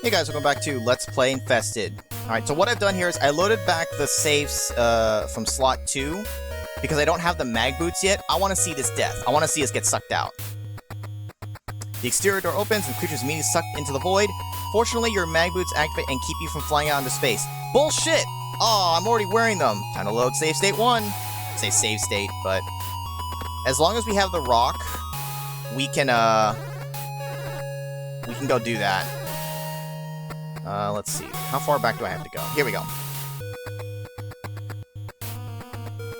Hey guys, welcome back to Let's Play Infested. Alright, so what I've done here is I loaded back the saves from slot 2 because I don't have the mag boots yet. I want to see this death. I want to see us get sucked out. The exterior door opens and creatures immediately sucked into the void. Fortunately, your mag boots activate and keep you from flying out into space. Bullshit! Oh, I'm already wearing them. Time to load save state 1. I say save state, but as long as we have the rock, we can go do that. Let's see. How far back do I have to go? Here we go.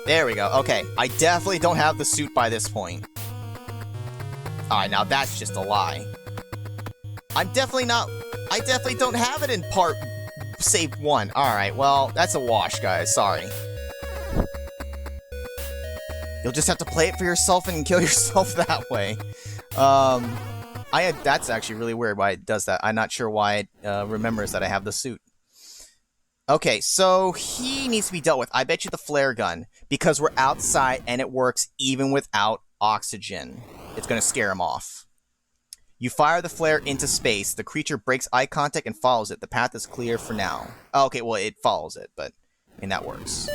There we go. Okay. I definitely don't have the suit by this point. Alright, now that's just a lie. I definitely don't have it in part save 1. Alright, well, that's a wash, guys. Sorry. You'll just have to play it for yourself and kill yourself that way. That's actually really weird why it does that. I'm not sure why it remembers that I have the suit. Okay, so he needs to be dealt with. I bet you the flare gun, because we're outside and it works even without oxygen. It's going to scare him off. You fire the flare into space. The creature breaks eye contact and follows it. The path is clear for now. Oh, okay, well, it follows it, but I mean, that works.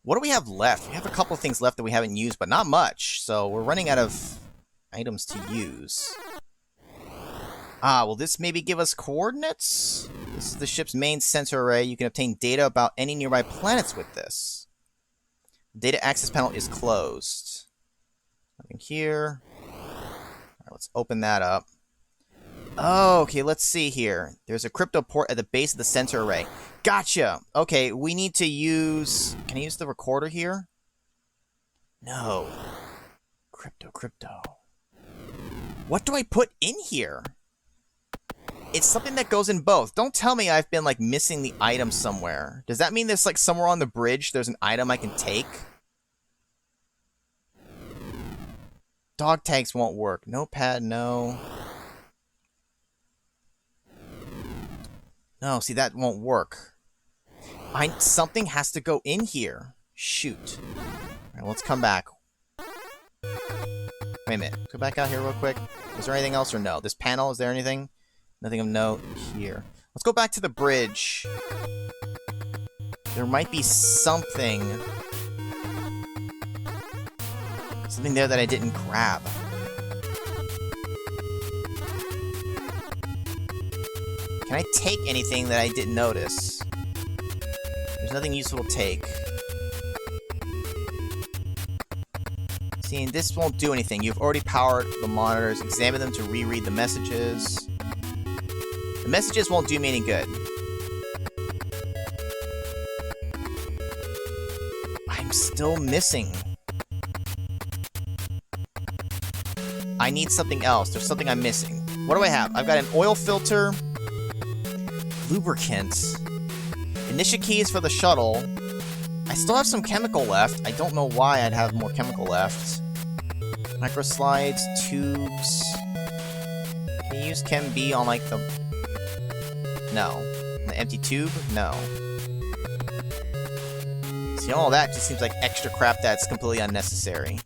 What do we have left? We have a couple of things left that we haven't used, but not much. So we're running out of items to use. Ah, will this maybe give us coordinates? This is the ship's main sensor array. You can obtain data about any nearby planets with this. The data access panel is closed. Nothing here. Alright, let's open that up. Oh, okay, let's see here. There's a crypto port at the base of the sensor array. Gotcha! Okay, we need to use... Can I use the recorder here? No. Crypto. What do I put in here? It's something that goes in both. Don't tell me I've been, like, missing the item somewhere. Does that mean there's, like, somewhere on the bridge there's an item I can take? Dog tags won't work. Notepad, no. No, see, that won't work. Something has to go in here. Shoot. Alright, let's come back. Wait a minute. Go back out here real quick. Is there anything else or no? This panel, is there anything? Nothing of note here. Let's go back to the bridge. There might be something. Something there that I didn't grab. Can I take anything that I didn't notice? There's nothing useful to take. See, this won't do anything. You've already powered the monitors. Examine them to reread the messages. The messages won't do me any good. I'm still missing. I need something else. There's something I'm missing. What do I have? I've got an oil filter. Lubricant. Initiate keys for the shuttle. I still have some chemical left. I don't know why I'd have more chemical left. Microslides, tubes. Can you use Chem B on, like, the... No. The empty tube? No. See, all that just seems like extra crap that's completely unnecessary.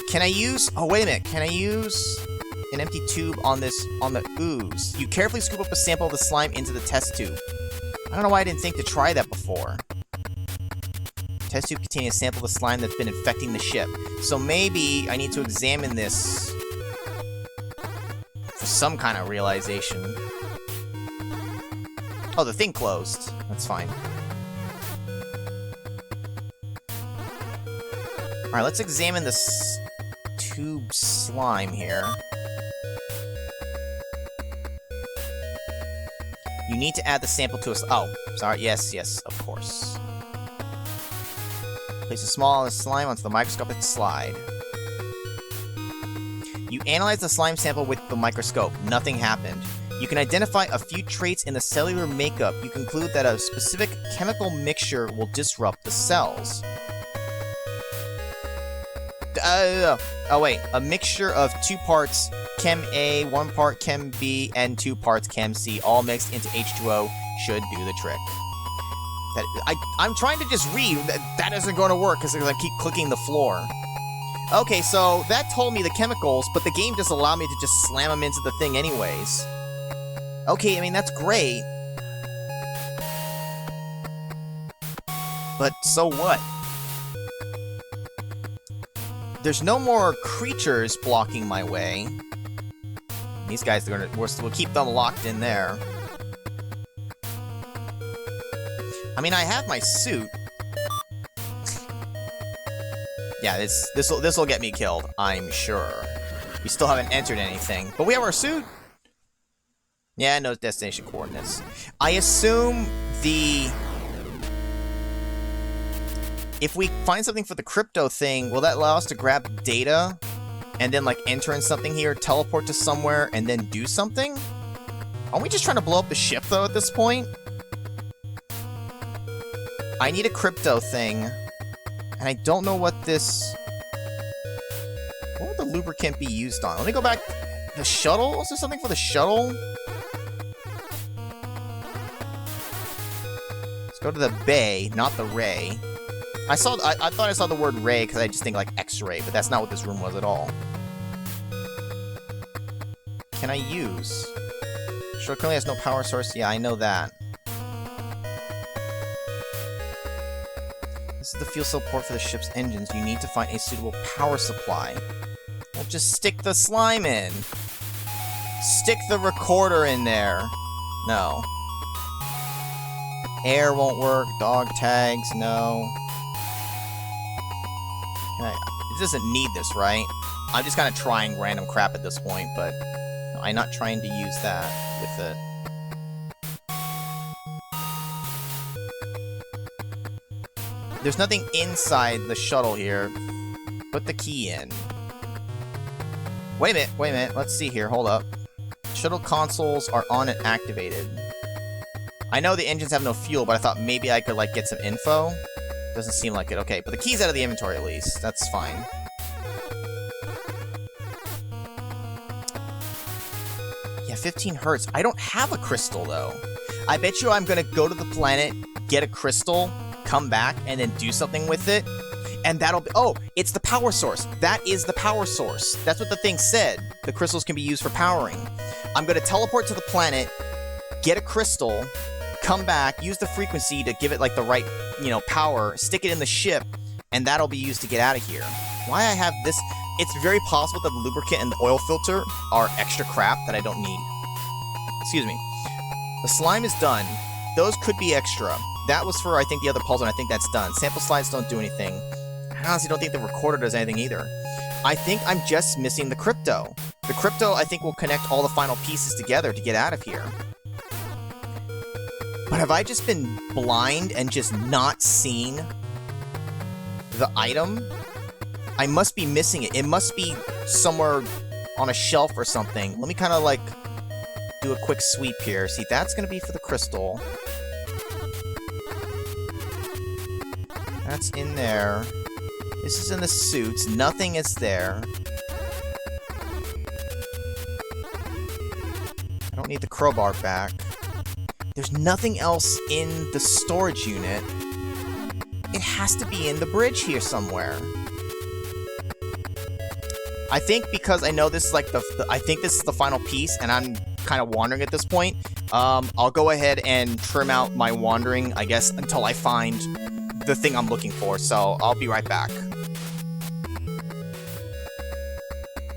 Can I use... Oh, wait a minute. Can I use an empty tube on the ooze? You carefully scoop up a sample of the slime into the test tube. I don't know why I didn't think to try that before. Test tube containing a sample of the slime that's been infecting the ship. So maybe I need to examine this for some kind of realization. Oh, the thing closed. That's fine. Alright, let's examine this tube slime here. You need to add the sample to a... Oh, sorry. Yes, of course. Place a small slime onto the microscopic slide. You analyze the slime sample with the microscope. Nothing happened. You can identify a few traits in the cellular makeup. You conclude that a specific chemical mixture will disrupt the cells. Oh wait, a mixture of 2 parts Chem A, 1 part Chem B, and 2 parts Chem C, all mixed into H2O, should do the trick. I'm trying to just read. That isn't going to work because I keep clicking the floor. Okay, so that told me the chemicals, but the game just allowed me to just slam them into the thing anyways. Okay, I mean, that's great. But so what? There's no more creatures blocking my way. These guys, we'll keep them locked in there. I mean, I have my suit. Yeah, this will get me killed, I'm sure. We still haven't entered anything, but we have our suit. Yeah, no destination coordinates. I assume if we find something for the crypto thing, will that allow us to grab data and then like enter in something here, teleport to somewhere, and then do something? Aren't we just trying to blow up the ship though at this point? I need a crypto thing, and I don't know what this... What would the lubricant be used on? Let me go back. The shuttle? Is there something for the shuttle? Let's go to the bay, not the ray. I thought I saw the word ray because I just think like X-ray, but that's not what this room was at all. Can I use? Sure, currently has no power source. Yeah, I know that. This is the fuel cell port for the ship's engines. You need to find a suitable power supply. Well, just stick the slime in. Stick the recorder in there. No. Air won't work. Dog tags, no. It doesn't need this, right? I'm just kind of trying random crap at this point, but I'm not trying to use that with it. There's nothing inside the shuttle here. Put the key in. Wait a minute, let's see here, hold up. Shuttle consoles are on and activated. I know the engines have no fuel, but I thought maybe I could, like, get some info. Doesn't seem like it. Okay, but the key's out of the inventory at least. That's fine. Yeah, 15 hertz. I don't have a crystal, though. I bet you I'm gonna go to the planet, get a crystal, come back, and then do something with it. And that'll be... Oh, it's the power source. That is the power source. That's what the thing said. The crystals can be used for powering. I'm gonna teleport to the planet, get a crystal, come back, use the frequency to give it, like, the right, you know, power, stick it in the ship, and that'll be used to get out of here. Why I have this... It's very possible that the lubricant and the oil filter are extra crap that I don't need. Excuse me. The slime is done. Those could be extra. That was for, I think, the other puzzle, and I think that's done. Sample slides don't do anything. I honestly don't think the recorder does anything either. I think I'm just missing the crypto. The crypto, I think, will connect all the final pieces together to get out of here. But have I just been blind and just not seen the item? I must be missing it. It must be somewhere on a shelf or something. Let me kind of, like, do a quick sweep here. See, that's going to be for the crystal. That's in there. This is in the suits. Nothing is there. I don't need the crowbar back. There's nothing else in the storage unit. It has to be in the bridge here somewhere. I think because I know this is like I think this is the final piece, and I'm kind of wandering at this point. I'll go ahead and trim out my wandering, I guess, until I find the thing I'm looking for. So I'll be right back.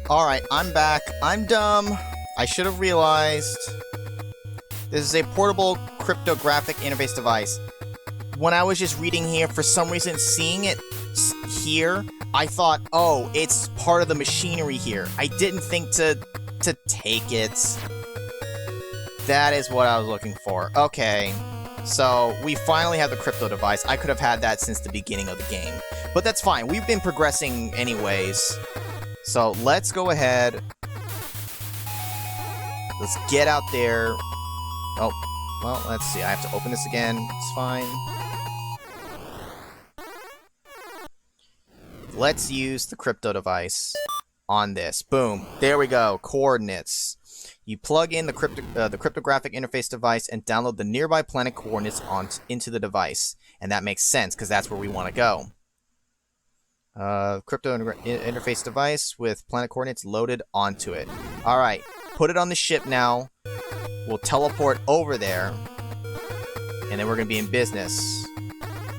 All right, I'm back. I'm dumb. I should have realized. This is a portable cryptographic interface device. When I was just reading here, for some reason, seeing it here, I thought, oh, it's part of the machinery here. I didn't think to take it. That is what I was looking for. Okay, so we finally have the crypto device. I could have had that since the beginning of the game. But that's fine. We've been progressing anyways. So let's go ahead. Let's get out there. Oh, well, let's see. I have to open this again. It's fine. Let's use the crypto device on this. Boom. There we go. Coordinates. You plug in the cryptographic interface device and download the nearby planet coordinates into the device. And that makes sense, because that's where we want to go. Crypto interface device with planet coordinates loaded onto it. Alright, put it on the ship now. We'll teleport over there. And then we're going to be in business.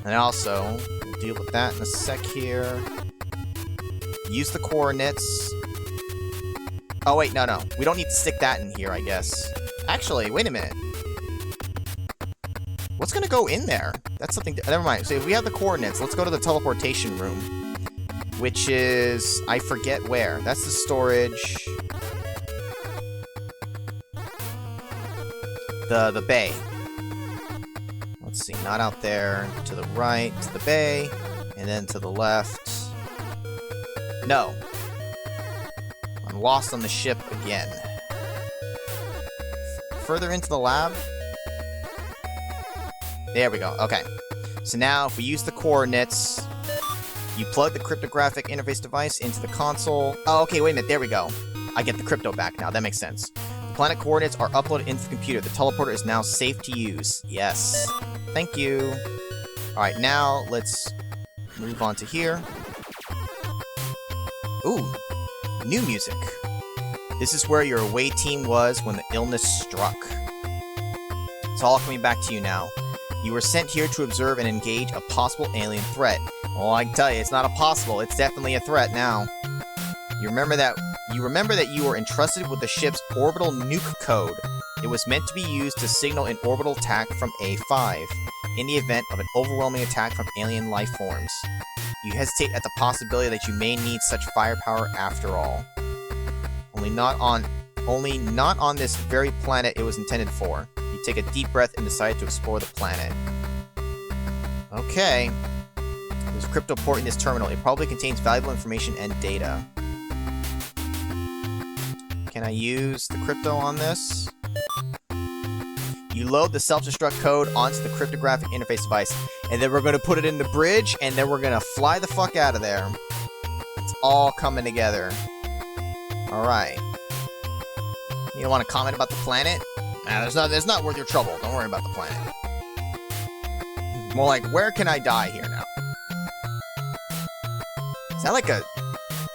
And also, we'll deal with that in a sec here. Use the coordinates. Oh, wait, no. We don't need to stick that in here, I guess. Actually, wait a minute. What's going to go in there? That's something... Never mind. So if we have the coordinates, let's go to the teleportation room. Which is... I forget where. That's the storage. The bay. Let's see. Not out there. To the right. To the bay. And then to the left. No. I'm lost on the ship again. Further into the lab. There we go. Okay. So now, if we use the coordinates, you plug the cryptographic interface device into the console. Oh, okay, wait a minute. There we go. I get the crypto back now. That makes sense. The planet coordinates are uploaded into the computer. The teleporter is now safe to use. Yes. Thank you. Alright, now let's move on to here. Ooh. New music. This is where your away team was when the illness struck. It's all coming back to you now. You were sent here to observe and engage a possible alien threat. Well, I can tell you, it's not a possible. It's definitely a threat now. You remember that you were entrusted with the ship's orbital nuke code. It was meant to be used to signal an orbital attack from A5 in the event of an overwhelming attack from alien life forms. You hesitate at the possibility that you may need such firepower after all. Only not on this very planet it was intended for. You take a deep breath and decide to explore the planet. Okay. There's a crypto port in this terminal. It probably contains valuable information and data. Can I use the crypto on this? You load the self-destruct code onto the cryptographic interface device, and then we're going to put it in the bridge, and then we're going to fly the fuck out of there. It's all coming together. Alright. You don't want to comment about the planet? Nah, there's not worth your trouble. Don't worry about the planet. More like, where can I die here now? Is that like a...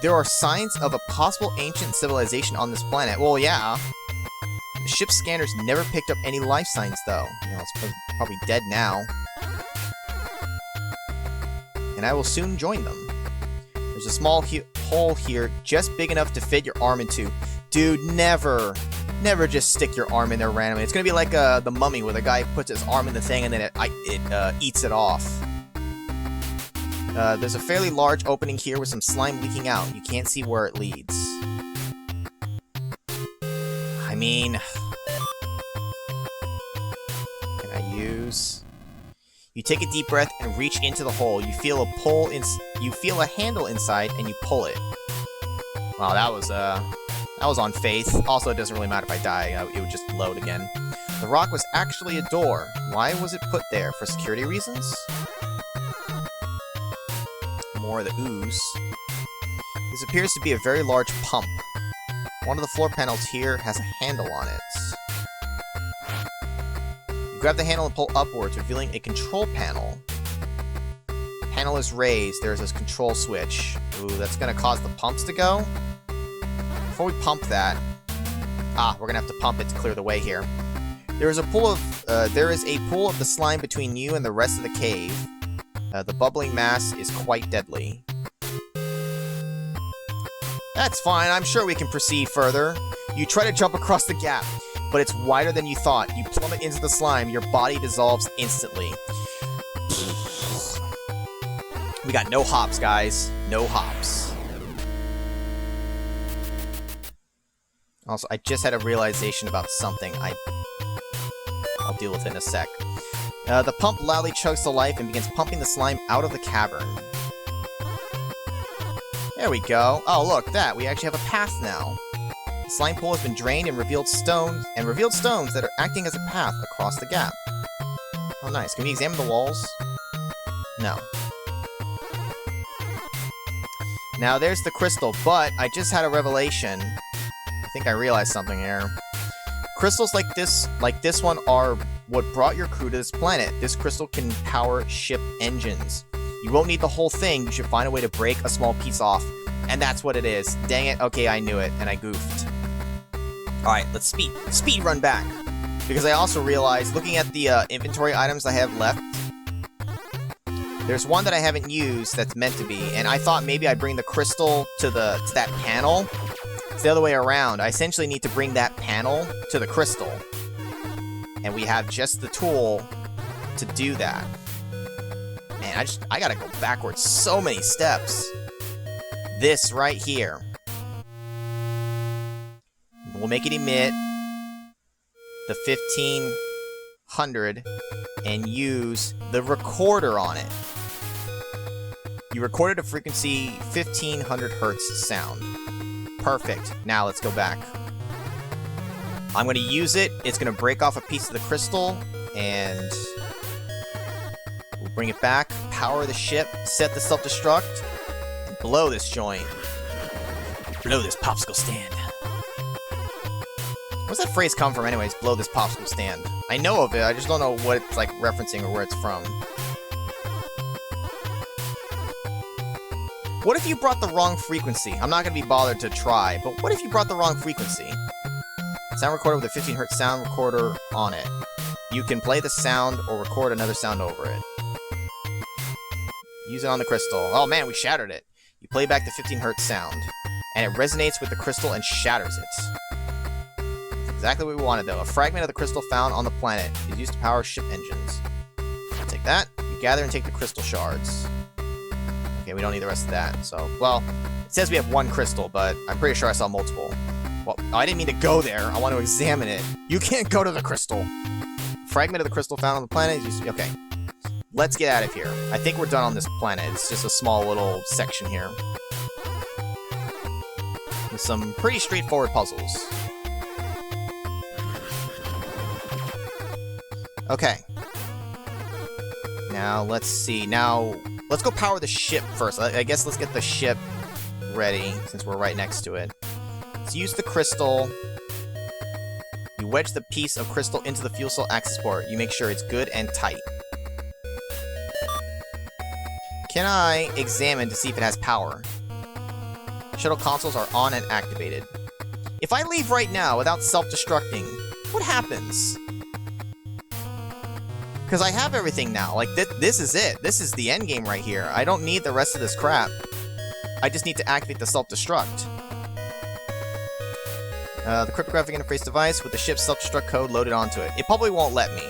There are signs of a possible ancient civilization on this planet. Well, yeah. The ship's scanners never picked up any life signs, though. You know, it's probably dead now. And I will soon join them. There's a small hole here, just big enough to fit your arm into. Dude, never just stick your arm in there randomly. It's gonna be like the Mummy, where the guy puts his arm in the thing and then it eats it off. There's a fairly large opening here with some slime leaking out. You can't see where it leads. I mean... Can I use... You take a deep breath and reach into the hole. You feel a handle inside and you pull it. Wow, that was on faith. Also, it doesn't really matter if I die. It would just load again. The rock was actually a door. Why was it put there? For security reasons? More of the ooze. This appears to be a very large pump. One of the floor panels here has a handle on it. You grab the handle and pull upwards, revealing a control panel. The panel is raised. There's this control switch. Ooh, that's going to cause the pumps to go. Before we pump that... we're going to have to pump it to clear the way here. There is a pool of the slime between you and the rest of the cave. The bubbling mass is quite deadly. That's fine, I'm sure we can proceed further. You try to jump across the gap, but it's wider than you thought. You plummet into the slime, your body dissolves instantly. We got no hops, guys. No hops. Also, I just had a realization about something. I'll deal with it in a sec. The pump loudly chugs to life and begins pumping the slime out of the cavern. There we go. Oh, look, that. We actually have a path now. The slime pool has been drained and revealed stones that are acting as a path across the gap. Oh, nice. Can we examine the walls? No. Now, there's the crystal, but I just had a revelation. I think I realized something here. Crystals like this one are what brought your crew to this planet. This crystal can power ship engines. You won't need the whole thing. You should find a way to break a small piece off. And that's what it is. Dang it. Okay, I knew it, and I goofed. Alright, let's speed run back. Because I also realized, looking at the inventory items I have left, there's one that I haven't used that's meant to be, and I thought maybe I'd bring the crystal to that panel. It's the other way around. I essentially need to bring that panel to the crystal. And we have just the tool to do that. Man, I gotta go backwards so many steps. This right here. We'll make it emit the 1500 and use the recorder on it. You recorded a frequency 1500 hertz sound. Perfect. Now let's go back. I'm going to use it. It's going to break off a piece of the crystal, and we'll bring it back, power the ship, set the self-destruct, and blow this joint. Blow this popsicle stand. Where's that phrase come from anyways? Blow this popsicle stand. I know of it, I just don't know what it's like referencing or where it's from. What if you brought the wrong frequency? I'm not going to be bothered to try, but what if you brought the wrong frequency? Sound recorder with a 15 hertz sound recorder on it. You can play the sound or record another sound over it. Use it on the crystal. Oh man, we shattered it. You play back the 15 hertz sound, and it resonates with the crystal and shatters it. That's exactly what we wanted though. A fragment of the crystal found on the planet is used to power ship engines. Take that. You gather and take the crystal shards. Okay, we don't need the rest of that, so... Well, it says we have one crystal, but I'm pretty sure I saw multiple. Well, I didn't mean to go there. I want to examine it. You can't go to the crystal. Fragment of the crystal found on the planet is used... Okay. Let's get out of here. I think we're done on this planet. It's just a small little section here. With some pretty straightforward puzzles. Okay. Now, let's see. Now, let's go power the ship first. I guess let's get the ship ready, since we're right next to it. Let's use the crystal. You wedge the piece of crystal into the fuel cell access port. You make sure it's good and tight. Can I examine to see if it has power? Shuttle consoles are on and activated. If I leave right now without self-destructing, what happens? Because I have everything now. Like, this is it. This is the end game right here. I don't need the rest of this crap. I just need to activate the self-destruct. The cryptographic interface device with the ship's self-destruct code loaded onto it. It probably won't let me.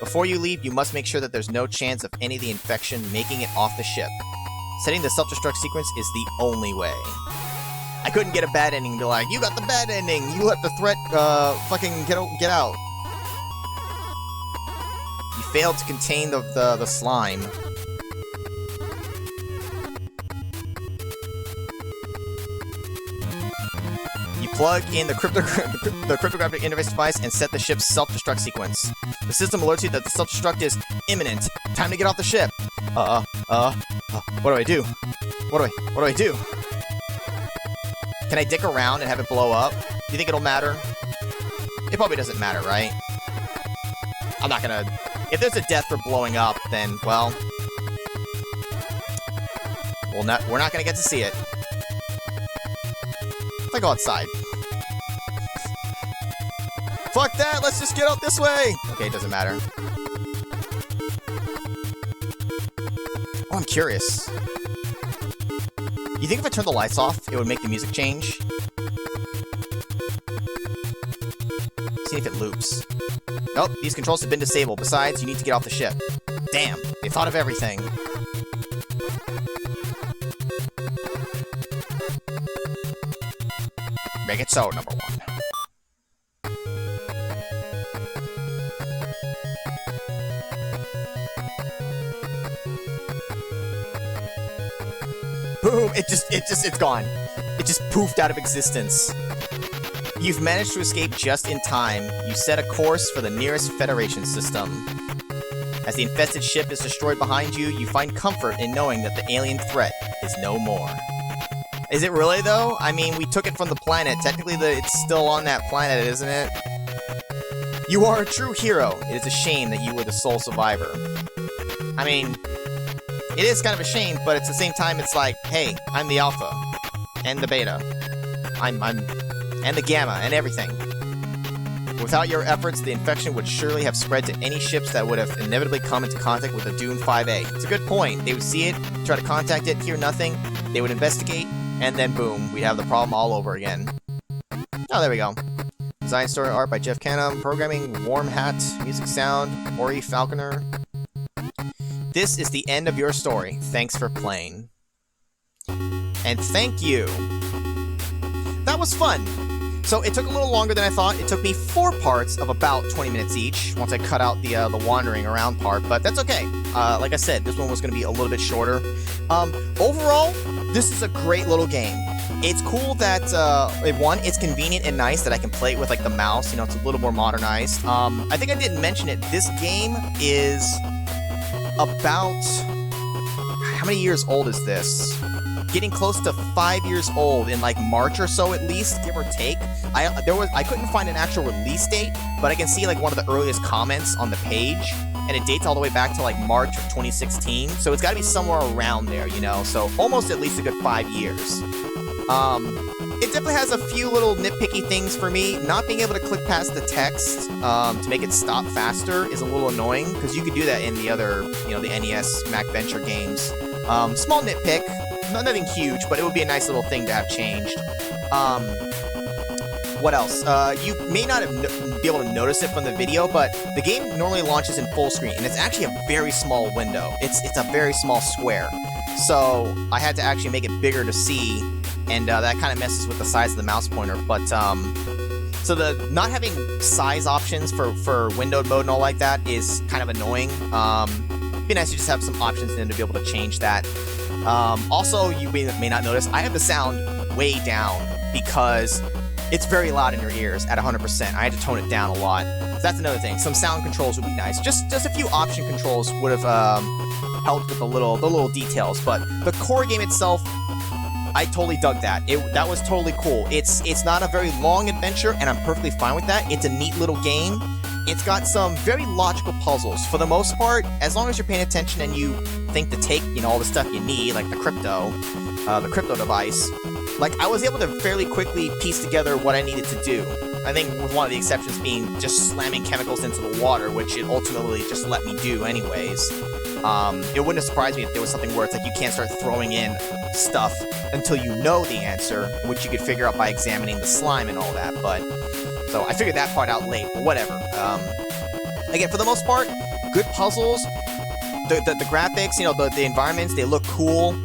Before you leave, you must make sure that there's no chance of any of the infection making it off the ship. Setting the self-destruct sequence is the only way. I couldn't get a bad ending and be like, you got the bad ending! You let the threat, fucking get out. You failed to contain the slime. Plug in the cryptographic interface device and set the ship's self-destruct sequence. The system alerts you that the self-destruct is imminent. Time to get off the ship. What do I do? What do I do? Can I dick around and have it blow up? Do you think it'll matter? It probably doesn't matter, right? I'm not gonna... If there's a death for blowing up, then, well... we're not gonna get to see it. If I go outside. Fuck that, let's just get out this way! Okay, it doesn't matter. Oh, I'm curious. You think if I turn the lights off, it would make the music change? See if it loops. Nope, these controls have been disabled. Besides, you need to get off the ship. Damn, they thought of everything. Make it so, number one. Boom! It's gone. It just poofed out of existence. You've managed to escape just in time. You set a course for the nearest Federation system. As the infested ship is destroyed behind you, you find comfort in knowing that the alien threat is no more. Is it really, though? I mean, we took it from the planet. Technically, it's still on that planet, isn't it? You are a true hero. It is a shame that you were the sole survivor. I mean, It is kind of a shame, but at the same time, it's like, hey, I'm the alpha. And the beta. And the gamma, and everything. Without your efforts, the infection would surely have spread to any ships that would have inevitably come into contact with the Dune 5A. It's a good point. They would see it, try to contact it, hear nothing, they would investigate, and then boom, we'd have the problem all over again. Oh, there we go. Design, story, art by Jeff Canham. Programming, Warm Hat. Music, sound, Ori Falconer. This is the end of your story. Thanks for playing. And thank you. That was fun. So it took a little longer than I thought. It took me 4 parts of about 20 minutes each, once I cut out the wandering around part, but that's okay. Like I said, this one was going to be a little bit shorter. Overall, this is a great little game. It's cool that, one, it's convenient and nice that I can play it with, like, the mouse. You know, it's a little more modernized. I think I didn't mention it. This game is about... How many years old is this? Getting close to 5 years old in, like, March or so at least, give or take. I couldn't find an actual release date, but I can see, like, one of the earliest comments on the page, and it dates all the way back to, like, March of 2016, so it's gotta be somewhere around there, you know, so almost at least a good 5 years. It definitely has a few little nitpicky things for me. Not being able to click past the text to make it stop faster is a little annoying, because you could do that in the other, you know, the NES MacVenture games. Small nitpick, nothing huge, but it would be a nice little thing to have changed. What else? You may not be able to notice it from the video, but the game normally launches in full screen, and it's actually a very small window. It's a very small square. So I had to actually make it bigger to see, and that kind of messes with the size of the mouse pointer. But so the not having size options for windowed mode and all like that is kind of annoying. It'd be nice to just have some options then to be able to change that. Also, you may not notice, I have the sound way down because it's very loud in your ears at 100%. I had to tone it down a lot. So that's another thing. Some sound controls would be nice. Just a few option controls would have helped with the little details. But the core game itself, I totally dug that. That was totally cool. It's not a very long adventure, and I'm perfectly fine with that. It's a neat little game. It's got some very logical puzzles. For the most part, as long as you're paying attention and you think to take, you know, all the stuff you need, like the crypto device, like, I was able to fairly quickly piece together what I needed to do. I think with one of the exceptions being just slamming chemicals into the water, which it ultimately just let me do anyways. It wouldn't have surprised me if there was something where it's like you can't start throwing in stuff until you know the answer, which you could figure out by examining the slime and all that, but... So I figured that part out late, but whatever. Again, for the most part, good puzzles. The graphics, you know, the environments, they look cool.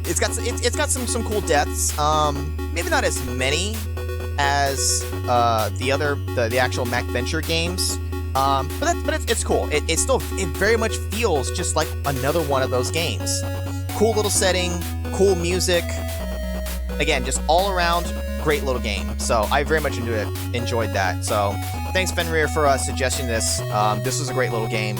It's got some cool deaths. Maybe not as many as the actual MacVenture games. But it's cool. It very much feels just like another one of those games. Cool little setting, cool music. Again, just all around great little game. So I very much enjoyed that. So thanks, Fenrir, for suggesting this. This was a great little game.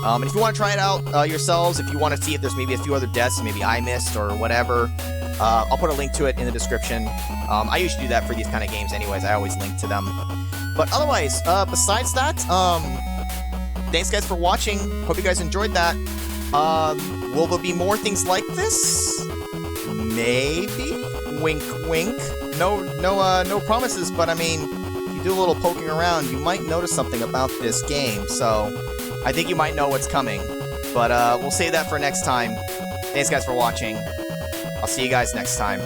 And if you want to try it out yourselves, if you want to see if there's maybe a few other deaths maybe I missed or whatever, I'll put a link to it in the description. I usually do that for these kind of games anyways. I always link to them. But otherwise, besides that, thanks guys for watching. Hope you guys enjoyed that. Will there be more things like this? Maybe? Wink, wink. No promises, but I mean, if you do a little poking around, you might notice something about this game, so I think you might know what's coming. But we'll save that for next time. Thanks guys for watching. I'll see you guys next time.